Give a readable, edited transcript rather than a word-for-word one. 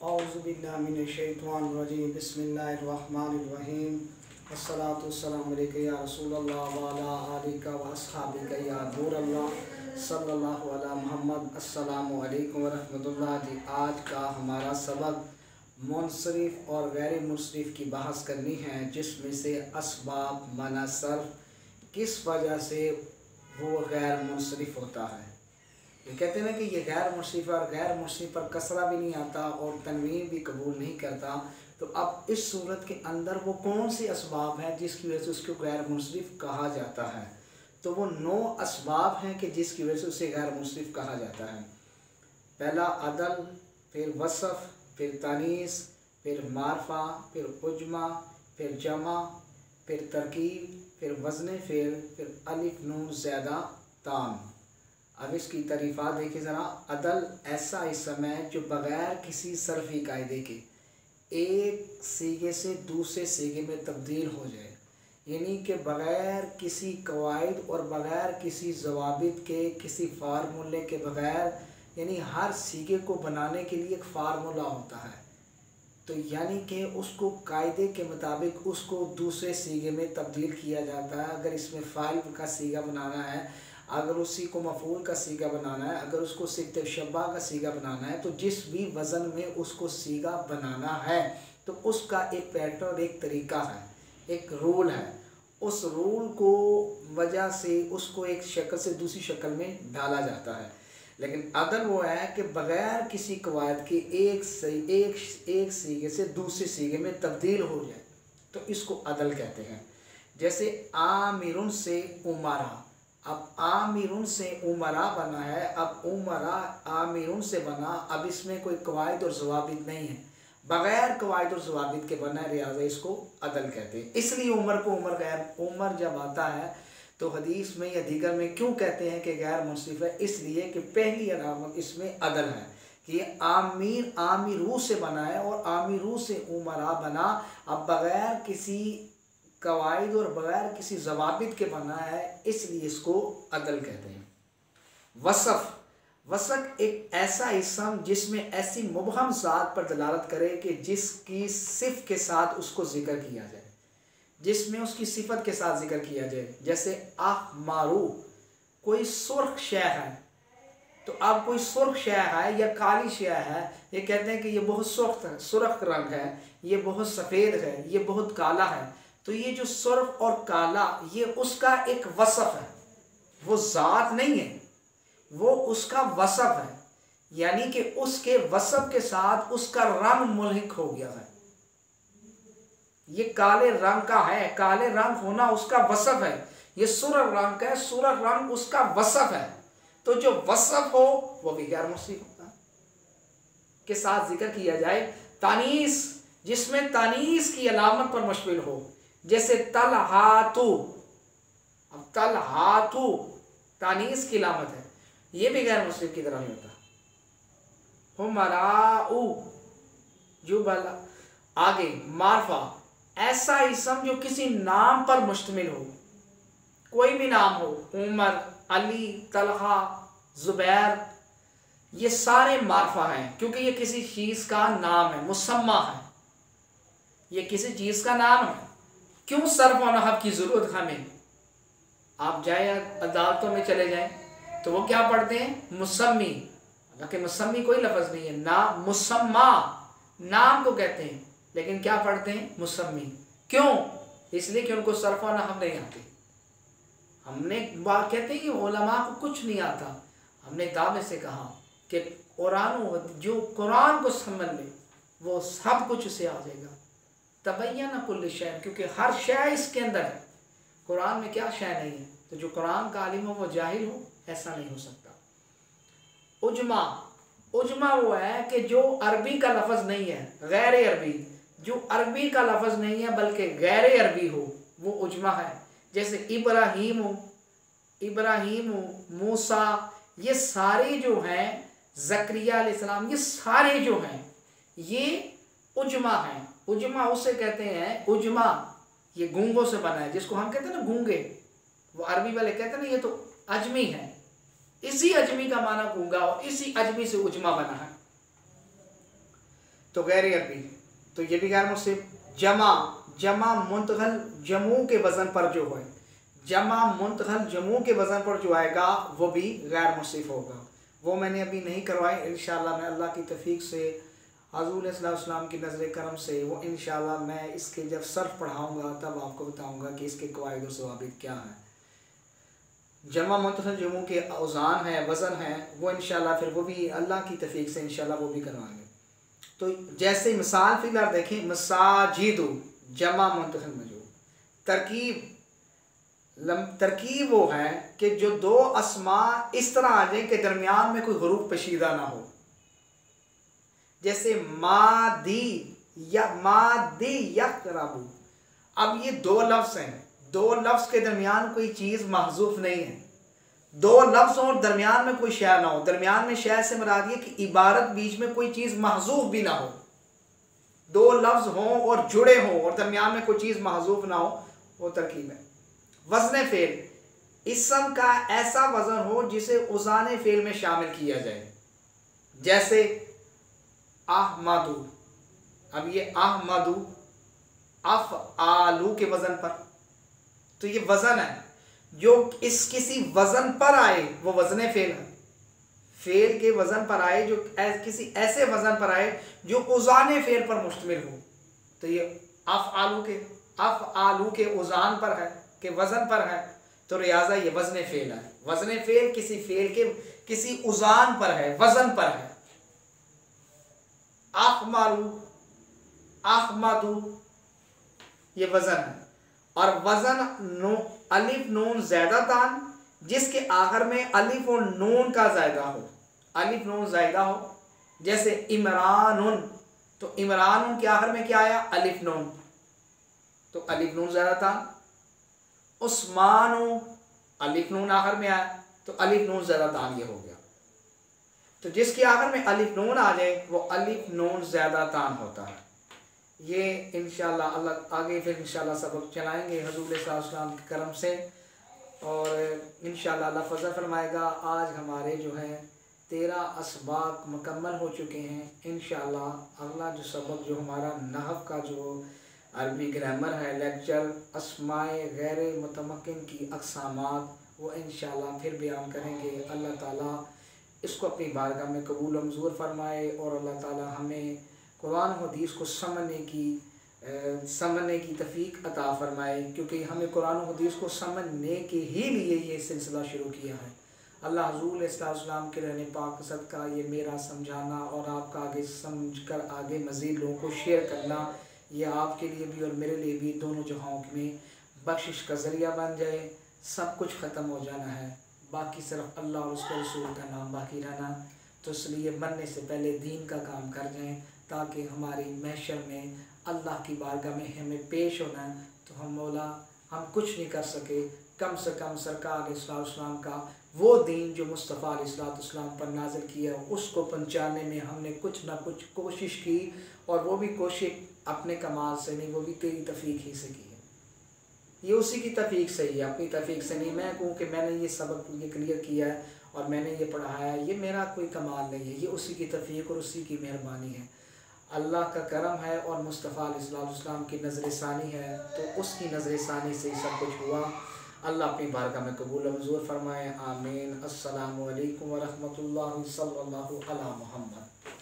औज़ुबिल्लाहिमिनश्शैतानिर्रजीम बिस्मिल्लाहिर्रहमानिर्रहीम अस्सलातु वस्सलामु अलैका या रसूलल्लाह व अला आलिका व अस्हाबिका या नूरल्लाह सल्लल्लाहु अला मुहम्मद। अस्सलामु अलैकुम व रहमतुल्लाह। जी, आज का हमारा सबक मुनसरिफ और गैर मुनसरिफ की बहस करनी है, जिसमें से असबाब मना सर्फ, किस वजह से वो गैर मुनसरिफ होता है। ये कहते हैं ना कि ये गैर मुनसरिफ और गैर मुनसरिफ पर कसरा भी नहीं आता और तनवीन भी कबूल नहीं करता। तो अब इस सूरत के अंदर वो कौन सी असबाब हैं जिसकी वजह से उसको गैर मुनसरिफ कहा जाता है। तो वो 9 असबाब हैं कि जिसकी वजह से उसे गैर मुनसरिफ कहा जाता है। पहला अदल, फिर वसफ़, फिर तानीस, फिर मारफा, फिर उजमा, फिर जमा, फिर तरकीब, फिर वज़न फ़ेल, फिर अलिफ नून ज़्यादा तान। अब इसकी तरीफ़ा देखिए ज़रा। अदल ऐसा इसम है जो बग़ैर किसी सर्फ़ी कायदे के एक सीगे से दूसरे सीगे में तब्दील हो जाए, यानी कि बग़ैर किसी कवायद और बग़ैर किसी ज़वाबित के, किसी फार्मूले के बग़ैर, यानी हर सीगे को बनाने के लिए एक फार्मूला होता है। तो यानी कि उसको कायदे के मुताबिक उसको दूसरे सीगे में तब्दील किया जाता है। अगर इसमें फ़ाइल का सीगा बनाना है, अगर उसी को मफ़ूल का सीगा बनाना है, अगर उसको सिक्त शब्बा का सीगा बनाना है, तो जिस भी वज़न में उसको सीगा बनाना है तो उसका एक पैटर्न, एक तरीका है, एक रूल है। उस रूल को वजह से उसको एक शक्ल से दूसरी शक्ल में डाला जाता है। लेकिन अदल वो है कि बग़ैर किसी कवायद के एक सीगे से दूसरे सीगे में तब्दील हो जाए, तो इसको अदल कहते हैं। जैसे आमिरुन से उमरा, अब आमिरुन से उमरा बना है, अब उमरा आमिरुन से बना। अब इसमें कोई कवायद और ज़वाबित नहीं है, बग़ैर कवायद और ज़वाबित के बना है, लिहाजा इसको अदल कहते हैं। इसलिए उमर को उमर गैर उमर जब आता है तो हदीस में या दीगर में क्यों कहते हैं कि गैर मुनसिफ है, इसलिए कि पहली अलामत इसमें अदल है कि ये आमिर आमिरू से बना है और आमिरू से उमरा बना। अब बग़ैर किसी कवायद और बग़ैर किसी ज़वाबित के बना है, इसलिए इसको अदल कहते हैं। वसफ़ एक ऐसा इसम जिसमें ऐसी मुबहम ज़ात पर दलालत करे कि जिसकी सिफ़ के साथ उसको ज़िक्र किया जाए, जिसमें उसकी सिफत के साथ जिक्र किया जाए। जैसे अहमारू, कोई सुर्ख शय है, तो अब कोई सुर्ख शय है या काली शय है, ये कहते हैं कि ये बहुत सुर्ख रंग है, ये बहुत सफ़ेद है, ये बहुत काला है। तो ये जो सुर्ख और काला, ये उसका एक वसफ़ है, वो ज़ात नहीं है, वो उसका वसफ़ है। यानी कि उसके वसफ़ के साथ उसका रंग मुल्हिक हो गया है। ये काले रंग का है, काले रंग होना उसका वसफ़ है। ये सुर्ख रंग का है, सुर्ख रंग उसका वसफ़ है। तो जो वसफ़ हो वो भी गैर मुनसिफ होता है, के साथ जिक्र किया जाए। तानीस, जिसमें तानीस की अलामत पर मुश्तमिल हो, जैसे तलहातु। अब तलहातु तानीस की अलामत है, ये भी गैर मुनसिफ की तरह नहीं होता। हुमराउ जुबला। आगे मारफा, ऐसा इसम जो किसी नाम पर मुश्तमिल हो, कोई भी नाम हो, उमर, अली, तलहा, जुबैर, ये सारे मारफा हैं क्योंकि ये किसी चीज़ का नाम है, मुसम्मा है, ये किसी चीज़ का नाम है। क्यों सर्फ और नहव की ज़रूरत हमें? आप जाए अदालतों में चले जाएं तो वो क्या पढ़ते हैं? मुसम्मी। हालांकि मुसम्मी कोई लफ्ज़ नहीं है, ना मुसम्मा नाम को कहते हैं, लेकिन क्या पढ़ते हैं? मुसम्मी। क्यों? इसलिए कि उनको सर्फ और नहव नहीं आती। हमने बात कहते हैं कि उलमा को कुछ नहीं आता। हमने दावे से कहा कि जो कुरान को समझ ले वो सब कुछ उसे आ जाएगा। तबय्यन कुल्ल शै, क्योंकि हर शय इसके अंदर है। कुरान में क्या शय नहीं है? तो जो कुरान का आलिम हो वो जाहिल हो, ऐसा नहीं हो सकता। उजमा, उजमा वो है कि जो अरबी का लफ्ज़ नहीं है, गैर अरबी, जो अरबी का लफ्ज़ नहीं है बल्कि गैर अरबी हो, वो उजमा है। जैसे इब्राहीम हो, मूसा, ये सारे जो हैं, ज़करिया अलैहिस्सलाम, ये सारे जो हैं ये उजमा हैं। उजमा उसे कहते हैं, उजमा ये गूंगों से बना है, जिसको हम कहते हैं ना गूंगे, वो अरबी वाले कहते हैं ना ये तो अजमी है। इसी अजमी का माना गूंगा और इसी अजमी से उजमा बना है। तो गैर अरबी, तो ये भी गैर मुंसिफ। जमा, जमा मुंतगल जमू के वज़न पर जो है, जमा मुंतगल जमू के वज़न पर जो आएगा वो भी गैर मुंसिफ होगा। वो मैंने अभी नहीं करवाए, इंशाअल्लाह मैं अल्लाह की तौफीक से, हज़ूर सल्लल्लाहु अलैहि वसल्लम की नज़र करम से वो इंशाअल्लाह मैं इसके जब सर्फ पढ़ाऊँगा तब आपको बताऊँगा कि इसके क़वाइद व ज़वाबित क्या हैं। जमा मुंतगल जमू के औज़ान है, वज़न है, वो इंशाअल्लाह फिर वो भी अल्लाह की तौफीक से इंशाअल्लाह वो भी करवाएंगे। तो जैसे मिसाल फिलहाल देखें, मसाजिदु जमा मुंतगल मजमू, तरकीब वो है कि जो दो अस्मा इस तरह आ जाए कि दरमियान में कोई हरूफ पेशीदा ना हो। जैसे मादी या मादी यक़रबू, अब ये दो लफ्ज़ हैं, दो लफ्ज़ के दरमियान कोई चीज़ महजूफ नहीं है। दो लफ्ज़ और दरमियान में कोई शय ना हो, दरमियान में शय से मुराद ये कि इबारत बीच में कोई चीज़ महजूफ भी ना हो। दो लफ्ज़ हों और जुड़े हों और दरमियान में कोई चीज़ महजूफ ना हो, वो तरकीब है। वज़न फ़ेल, इसम का ऐसा वज़न हो जिसे उज़ान फ़ेल में शामिल किया जाए। जैसे अहमदू, अब ये अहमदू अफ़आलू के वज़न पर, तो ये वज़न है जो इस किसी वज़न पर आए वो वज़न फ़ेल है। फ़ेल के वज़न पर आए जो किसी ऐसे वज़न पर आए जो उज़ान फ़ेल पर मुश्तमिल हो, तो ये अफ़आलू के उज़ान पर है, के वज़न पर है, तो रियाज़ा ये वज़न फ़ेल है। वज़न फ़ेल किसी फ़ेल के किसी उज़ान पर है, वज़न पर है। अहमरू अहमदू ये वज़न है। और वज़न अलिफ नून ज़ायदा तान जिसके आखिर में अलिफ और नून का ज़ायदा हो, अलिफ नून ज़ायदा हो। जैसे इमरानुन, तो इमरानुन के आखिर में क्या आया? अलिफ नून, तो अलिफ नून ज़ायदा तान। उस्मानु अलिफ नून आखिर में आया, तो अलिफ नून ज़ायदा तान ये हो गया। तो जिसके आखिर में अलिफ नून आ जाए वो अलिफ नून ज़्यादा तान होता है। ये इंशाअल्लाह अल्लाह आगे फिर इंशाअल्लाह सबक चलाएंगे हज़ूर सल्लल्लाहु अलैहि वसल्लम के करम से, और इंशाअल्लाह अल्लाह फज़ल फरमाएगा। आज हमारे जो है 13 असबाक मुकम्मल हो चुके हैं। इंशाअल्लाह अगला जो सबक जो हमारा नहव का जो अरबी ग्रामर है लेक्चर अस्माए गैर मुतमक्किन की अक़सामात, वो इंशाअल्लाह फिर बयान करेंगे। अल्लाह ताला इसको अपनी बारगाह में कबूल व मंजूर फरमाए और अल्लाह ताला हमें कुरान और हदीस को समझने की तौफीक अता फरमाए, क्योंकि हमें कुरान और हदीस को समझने के ही लिए ये सिलसिला शुरू किया है। अल्लाह हज़ूर सल्लल्लाहु के रहने पाक सदका ये मेरा समझाना और आपका आगे समझ कर आगे मज़ीद लोगों को शेयर करना, ये आपके लिए भी और मेरे लिए भी दोनों जहां में बख्शिश का ज़रिया बन जाए। सब कुछ ख़त्म हो जाना है, बाकी सिर्फ अल्लाह और उसके रसूल का नाम बाकी रहना। तो इसलिए मरने से पहले दीन का काम कर जाएं, ताकि हमारी महशर में अल्लाह की बारगाह में हमें पेश होना है तो हम मौला हम कुछ नहीं कर सके, कम से कम सरकार अलैहिस्सलाम का वो दीन जो मुस्तफ़ा अलैहिस्सलाम पर नाज़िल किया उसको पहुँचाने में हमने कुछ ना कुछ कोशिश की, और वो भी कोशिश अपने कमाल से नहीं, वो भी तेरी तौफीक ही से की है। ये उसी की तौफीक से ही है, अपनी तौफीक से नहीं। मैं कहूँ कि मैंने ये सबक ये क्लियर किया है और मैंने ये पढ़ाया है, ये मेरा कोई कमाल नहीं है, ये उसी की तौफीक और उसी की मेहरबानी है। अल्लाह का करम है और मुस्तफ़ा अलैहिस्सलाम की नज़र सानी है, तो उसकी नज़र सानी से ही सब कुछ हुआ। अल्लाह अपनी बारगाह में कबूल व मंजूर फरमाए। आमीन। अस्सलामु अलैकुम व रहमतुल्लाहि सल्लल्लाहु अला मुहम्मद।